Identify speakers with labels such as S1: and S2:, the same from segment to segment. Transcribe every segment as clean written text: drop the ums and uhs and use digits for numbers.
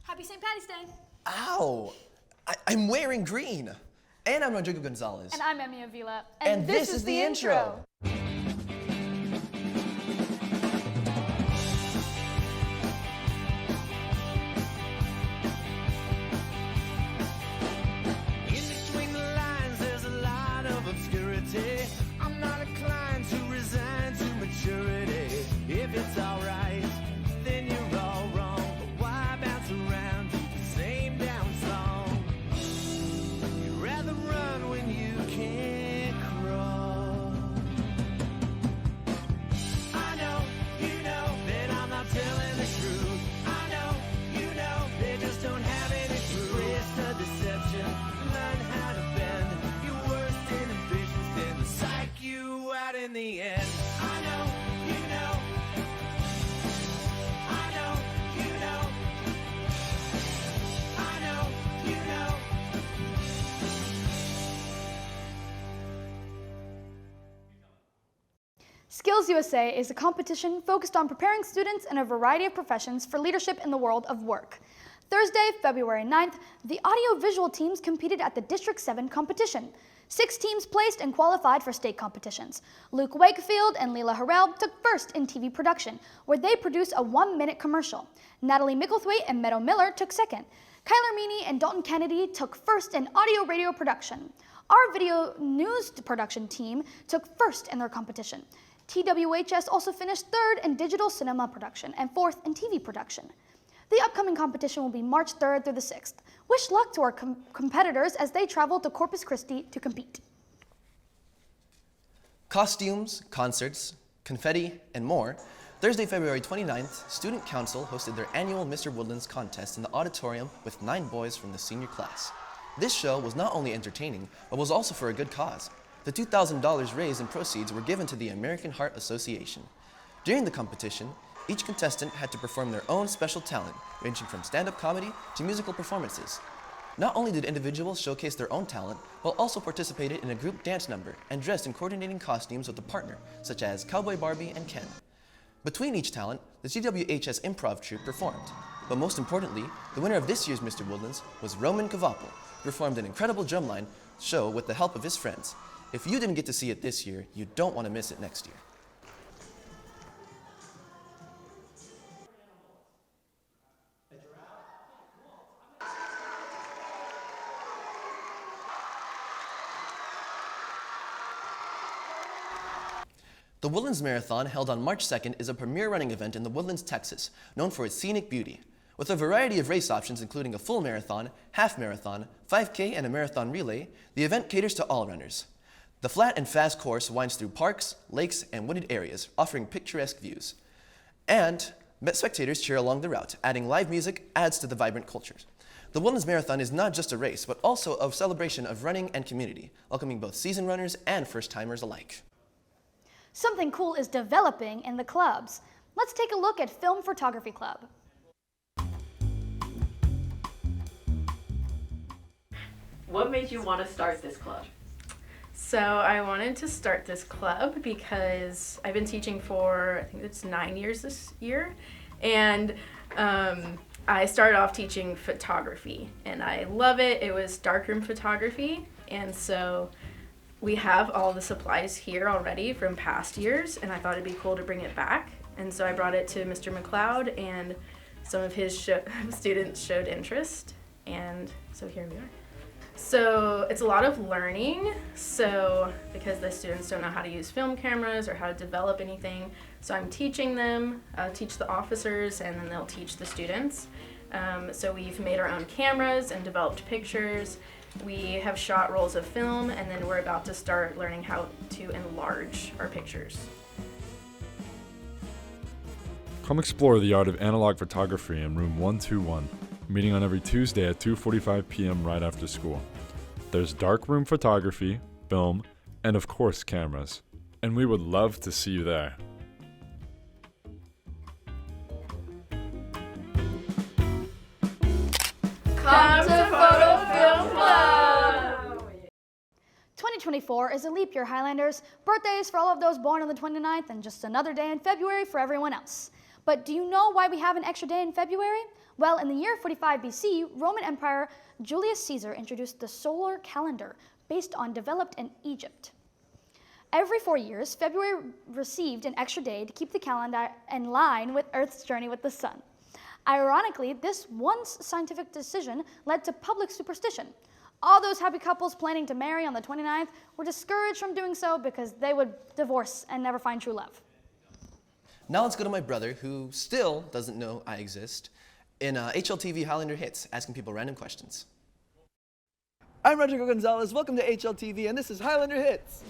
S1: Happy St. Patty's Day.
S2: Ow! I'm wearing green. And I'm Rodrigo Gonzalez.
S1: And I'm Emmy Avila.
S2: And this is the intro.
S3: I'm not inclined to resign to maturity. If it's alright, then you're all wrong. But why bounce around to the same damn song? You'd rather run when you can't crawl. I know, you know that I'm not telling the truth. I know, you know they just don't have any proof. Twist of deception, learn how to bend your worst inhibitions, then psych you out in the end. I know, you know. I know, you know. I know, you know.
S1: Skills USA is a competition focused on preparing students in a variety of professions for leadership in the world of work. Thursday, February 9th, the audio-visual teams competed at the District 7 competition. 6 teams placed and qualified for state competitions. Luke Wakefield and Leela Harrell took first in TV production, where they produced a 1-minute commercial. Natalie Micklethwaite and Meadow Miller took second. Kyler Meany and Dalton Kennedy took first in audio-radio production. Our video news production team took first in their competition. TWHS also finished third in digital cinema production and fourth in TV production. The upcoming competition will be March 3rd through the 6th. Wish luck to our competitors as they travel to Corpus Christi to compete.
S2: Costumes, concerts, confetti, and more. Thursday, February 29th, Student Council hosted their annual Mr. Woodlands contest in the auditorium with 9 boys from the senior class. This show was not only entertaining, but was also for a good cause. The $2,000 raised in proceeds were given to the American Heart Association. During the competition, each contestant had to perform their own special talent, ranging from stand-up comedy to musical performances. Not only did individuals showcase their own talent, but also participated in a group dance number and dressed in coordinating costumes with a partner, such as Cowboy Barbie and Ken. Between each talent, the TWHS improv troupe performed. But most importantly, the winner of this year's Mr. Woodlands was Roman Kavapel, who performed an incredible drumline show with the help of his friends. If you didn't get to see it this year, you don't want to miss it next year. The Woodlands Marathon, held on March 2nd, is a premier running event in the Woodlands, Texas, known for its scenic beauty. With a variety of race options including a full marathon, half marathon, 5K, and a marathon relay, the event caters to all runners. The flat and fast course winds through parks, lakes, and wooded areas, offering picturesque views. And spectators cheer along the route, adding live music adds to the vibrant culture. The Woodlands Marathon is not just a race, but also a celebration of running and community, welcoming both seasoned runners and first-timers alike.
S1: Something cool is developing in the clubs. Let's take a look at Film Photography Club.
S4: What made you want to start this club?
S5: So I wanted to start this club because I've been teaching for, I think it's 9 years this year, and I started off teaching photography, and I love it. It was darkroom photography, and so we have all the supplies here already from past years, and I thought it'd be cool to bring it back, and so I brought it to Mr. McLeod, and some of his students showed interest, and so here we are. So it's a lot of learning, so because the students don't know how to use film cameras or how to develop anything, so I'm teaching them, I'll teach the officers, and then they'll teach the students. So we've made our own cameras and developed pictures. We have shot rolls of film, and then we're about to start learning how to enlarge our pictures.
S6: Come explore the art of analog photography in room 121, meeting on every Tuesday at 2:45 p.m. right after school. There's darkroom photography, film, and of course cameras. And we would love to see you there.
S5: Come to Photo Film Club!
S1: 2024 is a leap year, Highlanders. Birthdays for all of those born on the 29th and just another day in February for everyone else. But do you know why we have an extra day in February? Well, in the year 45 BC, Roman Emperor Julius Caesar introduced the solar calendar based on developed in Egypt. Every 4 years, February received an extra day to keep the calendar in line with Earth's journey with the sun. Ironically, this once scientific decision led to public superstition. All those happy couples planning to marry on the 29th were discouraged from doing so because they would divorce and never find true love.
S2: Now let's go to my brother, who still doesn't know I exist, in HLTV Highlander Hits, asking people random questions.
S7: I'm Rodrigo Gonzalez, welcome to HLTV, and this is Highlander Hits.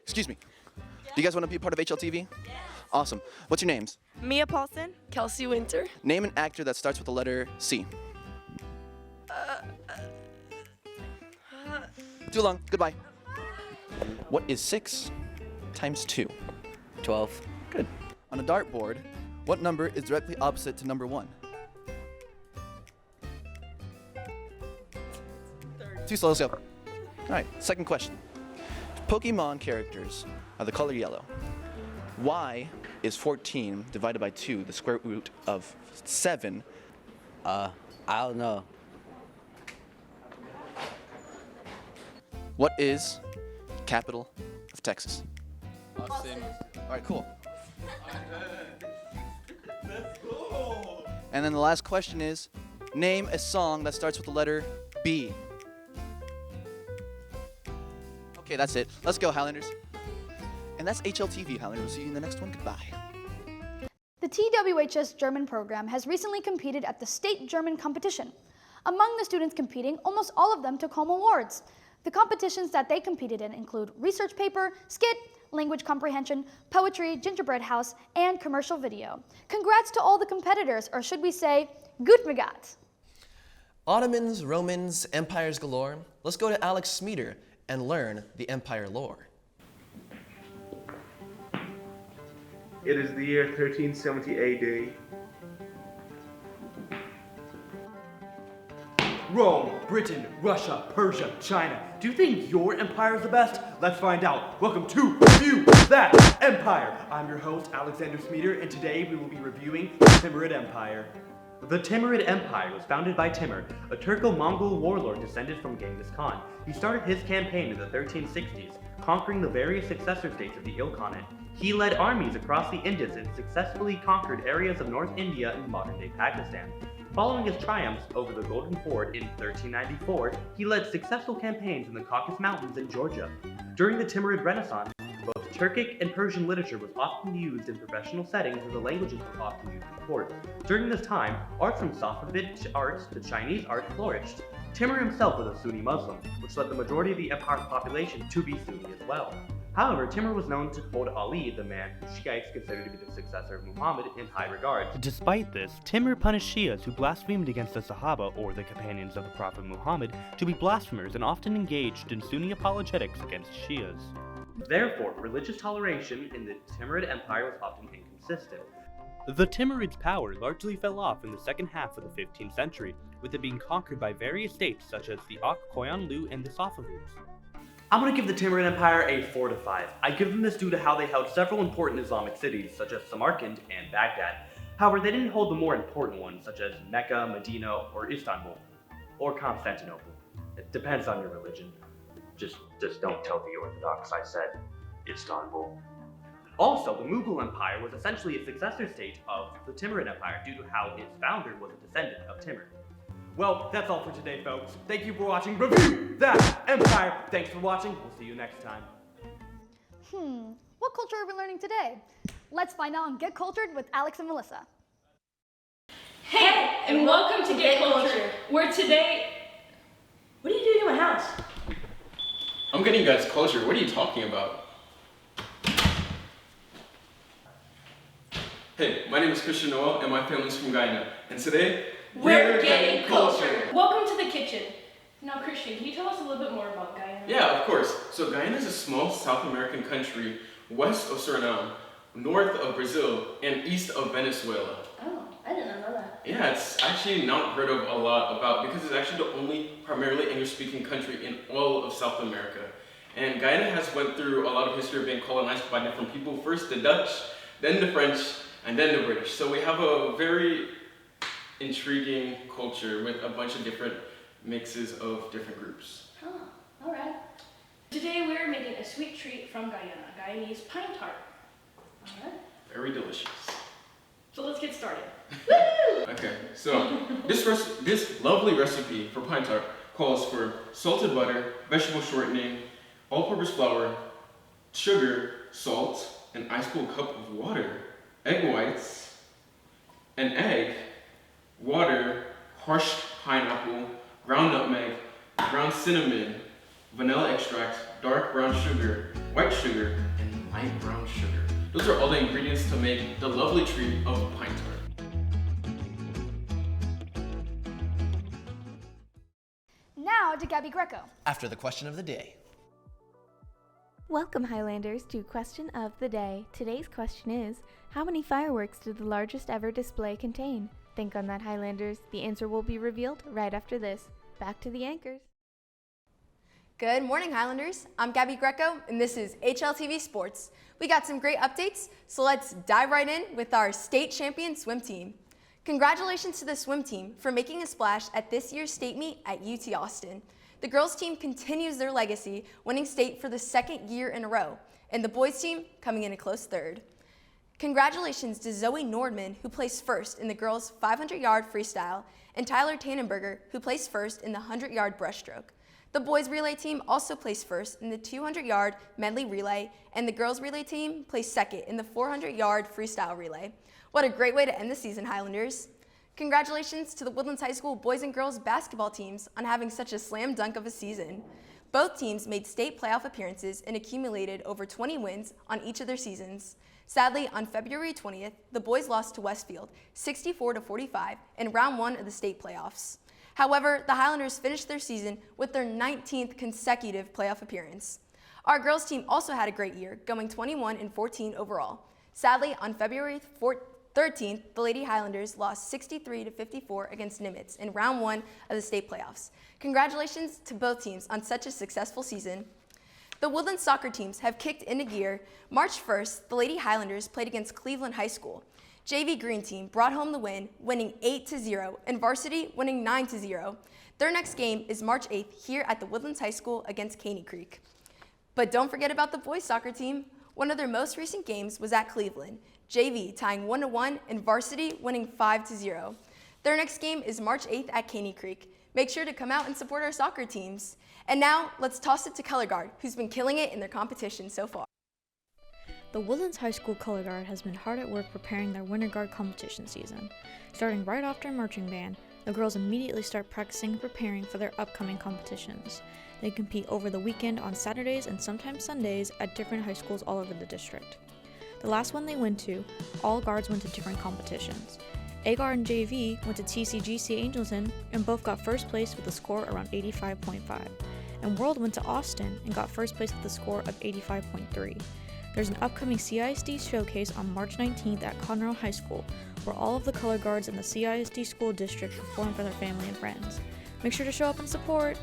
S2: Excuse me. Do you guys want to be a part of HLTV? Yeah. Awesome. What's your names?
S8: Mia Paulson, Kelsey Winter.
S2: Name an actor that starts with the letter C. Too long. Goodbye. What is 6 times 2?
S9: 12.
S2: Good. On a dartboard, what number is directly opposite to number 1? Too slow, let's go. All right, second question. Pokemon characters are the color yellow. Why is 14 divided by 2 the square root of 7?
S9: I don't know.
S2: What is capital of Texas? Austin. All right, cool. And then the last question is, name a song that starts with the letter B. Okay, that's it. Let's go, Highlanders. And that's HLTV, Highlanders. We'll see you in the next one. Goodbye.
S1: The TWHS German program has recently competed at the state German competition. Among the students competing, almost all of them took home awards. The competitions that they competed in include research paper, skit, language comprehension, poetry, gingerbread house, and commercial video. Congrats to all the competitors, or should we say, gut begat.
S2: Ottomans, Romans, empires galore. Let's go to Alex Smeeder and learn the empire lore.
S10: It is the year 1370 AD.
S11: Rome, Britain, Russia, Persia, China. Do you think your empire is the best? Let's find out. Welcome to Review That Empire. I'm your host, Alexander Smeeder, and today we will be reviewing the Timurid Empire. The Timurid Empire was founded by Timur, a Turco-Mongol warlord descended from Genghis Khan. He started his campaign in the 1360s, conquering the various successor states of the Ilkhanate. He led armies across the Indus and successfully conquered areas of North India and modern-day Pakistan. Following his triumphs over the Golden Horde in 1394, he led successful campaigns in the Caucasus Mountains and Georgia. During the Timurid Renaissance, both Turkic and Persian literature was often used in professional settings, and the languages were often used in court. During this time, art from Safavid arts to Chinese art flourished. Timur himself was a Sunni Muslim, which led the majority of the empire's population to be Sunni as well. However, Timur was known to hold Ali, the man who Shiites considered to be the successor of Muhammad, in high regard. Despite this, Timur punished Shias who blasphemed against the Sahaba, or the companions of the Prophet Muhammad, to be blasphemers and often engaged in Sunni apologetics against Shias. Therefore, religious toleration in the Timurid Empire was often inconsistent. The Timurids' power largely fell off in the second half of the 15th century, with it being conquered by various states such as the Ak Koyunlu and the Safavids. I'm going to give the Timurid Empire a 4 to 5. I give them this due to how they held several important Islamic cities, such as Samarkand and Baghdad. However, they didn't hold the more important ones, such as Mecca, Medina, or Istanbul, or Constantinople. It depends on your religion. Just don't tell the Orthodox I said Istanbul. Also, the Mughal Empire was essentially a successor state of the Timurid Empire due to how its founder was a descendant of Timur. Well, that's all for today, folks. Thank you for watching Review That Empire. Thanks for watching. We'll see you next time.
S1: What culture are we learning today? Let's find out on Get Cultured with Alex and Melissa.
S12: Hey, and welcome to Get Culture, where today... What are you doing in my house?
S13: I'm getting you guys closure. What are you talking about? Hey, my name is Christian Noel, and my family's from Guyana. And today,
S12: we're getting culture. Welcome to the kitchen. Now, Christian, can you tell us a little bit more about Guyana?
S13: Yeah, of course. So Guyana is a small South American country west of Suriname, north of Brazil, and east of Venezuela.
S12: Oh, I didn't know that.
S13: Yeah, it's actually not heard of a lot about because it's actually the only primarily English-speaking country in all of South America. And Guyana has went through a lot of history of being colonized by different people. First the Dutch, then the French, and then the British. So we have a very intriguing culture with a bunch of different mixes of different groups.
S12: Huh, all right. Today we're making a sweet treat from Guyana, Guyanese pine tart. All right.
S13: Very delicious.
S12: So let's get started.
S13: Okay, so this lovely recipe for pine tart calls for salted butter, vegetable shortening, all-purpose flour, sugar, salt, an ice-cold cup of water, egg whites, an egg, water, crushed pineapple, ground nutmeg, ground cinnamon, vanilla extract, dark brown sugar, white sugar, and light brown sugar. Those are all the ingredients to make the lovely treat of pine tart.
S1: Now to Gabby Greco.
S2: After the question of the day.
S14: Welcome, Highlanders, to Question of the Day. Today's question is, how many fireworks did the largest ever display contain? Think on that, Highlanders. The answer will be revealed right after this. Back to the anchors.
S8: Good morning, Highlanders. I'm Gabby Greco, and this is HLTV Sports. We got some great updates, so let's dive right in with our state champion swim team. Congratulations to the swim team for making a splash at this year's state meet at UT Austin. The girls team continues their legacy, winning state for the second year in a row, and the boys team coming in a close third. Congratulations to Zoe Nordman, who placed first in the girls' 500-yard freestyle, and Tyler Tannenberger, who placed first in the 100-yard breaststroke. The boys relay team also placed first in the 200-yard medley relay, and the girls relay team placed second in the 400-yard freestyle relay. What a great way to end the season, Highlanders. Congratulations to the Woodlands High School boys and girls basketball teams on having such a slam dunk of a season. Both teams made state playoff appearances and accumulated over 20 wins on each of their seasons. Sadly, on February 20th, the boys lost to Westfield 64-45 in round 1 of the state playoffs. However, the Highlanders finished their season with their 19th consecutive playoff appearance. Our girls team also had a great year, going 21-14 overall. Sadly, on February 13th, the Lady Highlanders lost 63-54 against Nimitz in round 1 of the state playoffs. Congratulations to both teams on such a successful season. The Woodlands soccer teams have kicked into gear. March 1st, the Lady Highlanders played against Cleveland High School. JV Green Team brought home the win, winning 8-0, and Varsity winning 9-0. Their next game is March 8th here at the Woodlands High School against Caney Creek. But don't forget about the boys soccer team. One of their most recent games was at Cleveland, JV tying 1-1 and Varsity winning 5-0. Their next game is March 8th at Caney Creek. Make sure to come out and support our soccer teams. And now, let's toss it to Color Guard, who's been killing it in their competition so far.
S15: The Woodlands High School Color Guard has been hard at work preparing their Winter Guard competition season. Starting right after marching band, the girls immediately start practicing and preparing for their upcoming competitions. They compete over the weekend on Saturdays and sometimes Sundays at different high schools all over the district. The last one they went to, all guards went to different competitions. AGAR and JV went to TCGC Angelson and both got first place with a score around 85.5. And World went to Austin and got first place with a score of 85.3. There's an upcoming CISD showcase on March 19th at Conroe High School, where all of the color guards in the CISD school district perform for their family and friends. Make sure to show up and support!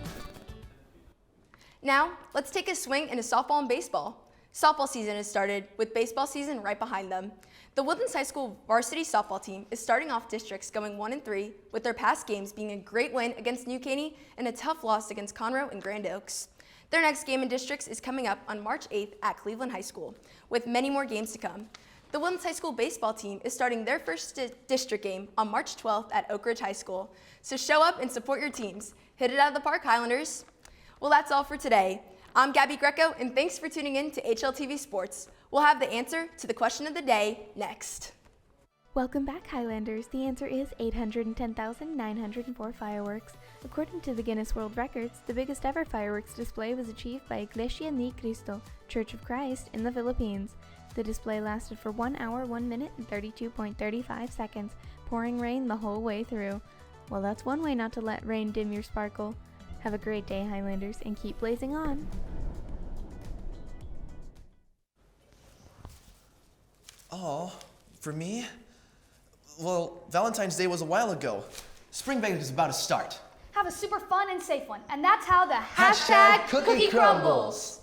S8: Now, let's take a swing into softball and baseball. Softball season has started, with baseball season right behind them. The Woodlands High School varsity softball team is starting off districts going 1-3, with their past games being a great win against New Caney and a tough loss against Conroe and Grand Oaks. Their next game in districts is coming up on March 8th at Cleveland High School, with many more games to come. The Woodlands High School baseball team is starting their first district game on March 12th at Oak Ridge High School. So show up and support your teams. Hit it out of the park, Highlanders. Well, that's all for today. I'm Gabby Greco, and thanks for tuning in to HLTV Sports. We'll have the answer to the question of the day next.
S14: Welcome back, Highlanders. The answer is 810,904 fireworks. According to the Guinness World Records, the biggest ever fireworks display was achieved by Iglesia ni Cristo, Church of Christ, in the Philippines. The display lasted for 1 hour, 1 minute, and 32.35 seconds, pouring rain the whole way through. Well, that's one way not to let rain dim your sparkle. Have a great day, Highlanders, and keep blazing on.
S2: Oh, for me? Well, Valentine's Day was a while ago. Spring break is about to start.
S1: Have a super fun and safe one. And that's how the
S2: Hashtag Cookie Crumbles.